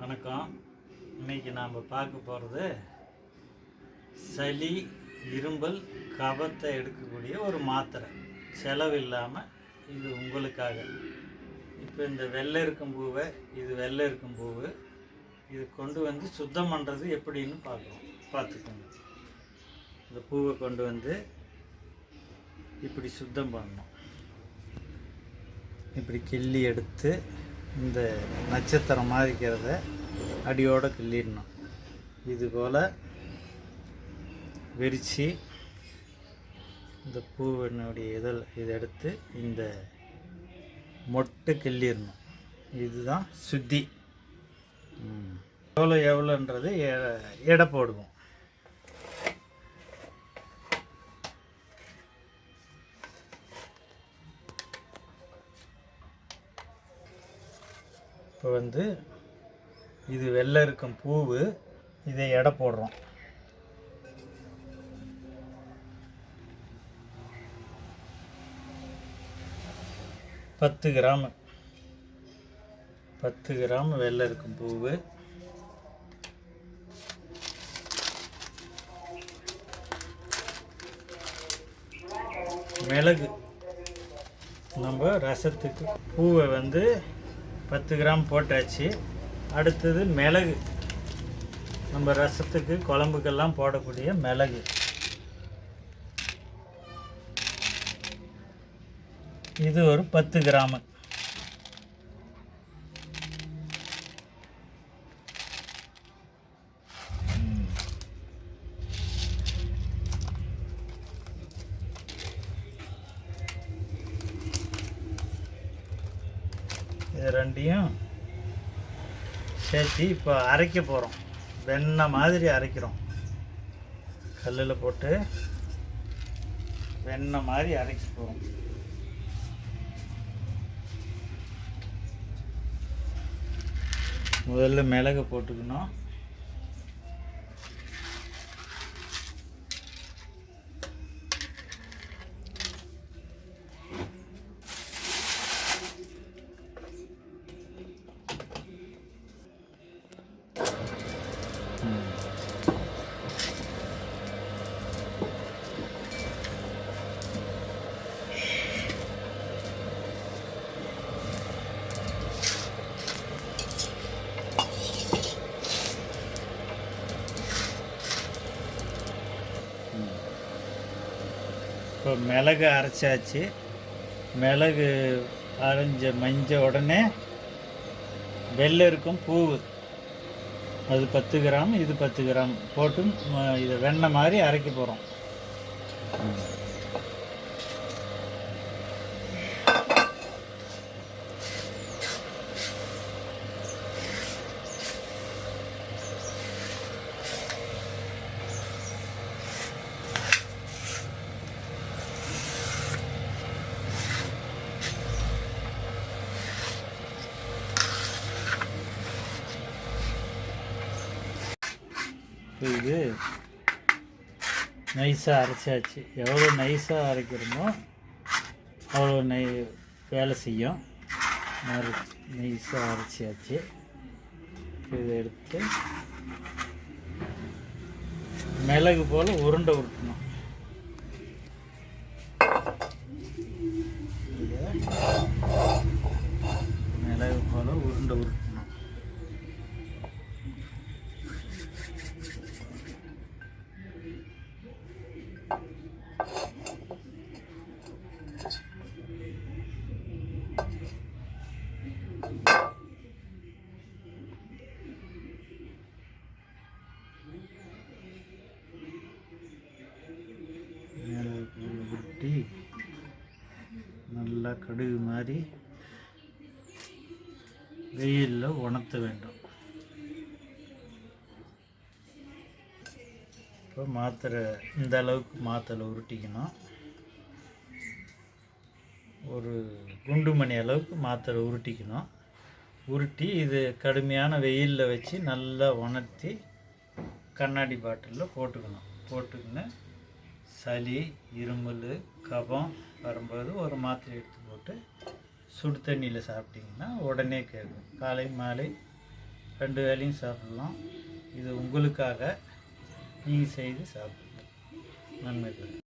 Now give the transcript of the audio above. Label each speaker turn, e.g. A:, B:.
A: வணக்கம். இன்னைக்கு நாம் பார்க்க போகிறது சளி, இரும்பல், கபத்தை எடுக்கக்கூடிய ஒரு மாத்திரை. செலவு இல்லாமல் இது உங்களுக்காக. இப்போ இந்த வெள்ளை இருக்கும் பூவை, இது வெள்ளை இருக்கும் பூவு, இது கொண்டு வந்து சுத்தம் பண்ணுறது எப்படின்னு பார்த்துக்கோங்க. இந்த பூவை கொண்டு வந்து இப்படி சுத்தம் பண்ணணும். இப்படி கிள்ளி எடுத்து இந்த நட்சத்திரம் மாதிரிக்கிறத அடியோடு கிள்ளிடணும். இது போல் விரித்து இந்த பூவினுடைய இதை எடுத்து இந்த மொட்டு கிள்ளிடணும். இதுதான் சுத்தி. எவ்வளோன்றது எடை போடுவோம். இப்போ வந்து இது வெள்ளை இருக்கும் பூவு, இதை எடை போடுறோம். பத்து கிராம் வெள்ளை இருக்கும் பூவு. மிளகு நம்ம ரசத்துக்கு பூவை வந்து 10 கிராம் போட்டாச்சு. அடுத்தது மிளகு, நம்ம ரசத்துக்கு குழம்புக்கெல்லாம் போடக்கூடிய மிளகு. இது ஒரு 10 கிராம். இது ரெண்டையும் சேர்த்து இப்போ அரைக்க போகிறோம். வெண்ணெய் மாதிரி அரைக்கிறோம். கல்லில் போட்டு வெண்ணெய் மாதிரி அரைக்க போகிறோம். முதல்ல மிளகு போட்டுக்கணும். இப்போ மிளகு அரைச்சாச்சு. மிளகு மஞ்ச உடனே வெள்ளை இருக்கும் பூவு, அது 10 கிராம், இது 10 கிராம் போட்டு இதை வெண்ணெய் மாதிரி அரைக்க போகிறோம். இது நைஸாக அரைச்சாச்சு. எவ்வளோ நைஸாக அரைக்கிறோமோ அவ்வளோ வேலை செய்யும். நைஸாக அரைச்சாச்சு. இதை எடுத்து மிளகு போல் உருண்டை உருட்டணும். மிளகு போல் உருண்டை உருட்டணும். நல்லா கடுகு மாதிரி வெயிலில் உணர்த்த வேண்டும். இப்போ மாத்திரை இந்த அளவுக்கு மாத்திரை உருட்டிக்கணும். ஒரு குண்டுமணி அளவுக்கு மாத்திரை உருட்டிக்கணும். உருட்டி இது கடுமையான வெயிலில் வச்சு நல்லா உணர்த்தி கண்ணாடி பாட்டிலில் போட்டுக்கின்னு சளி, இருமல், கபம் வரும்போது ஒரு மாத்திரை எடுத்து போட்டு சுடு தண்ணியில் சாப்பிட்டிங்கன்னா உடனே கேட்கும். காலை மாலை 2 வேளையும் சாப்பிடலாம். இது உங்களுக்காக நீங்கள் செய்து சாப்பிடுங்க. நன்மை பெறுங்கள்.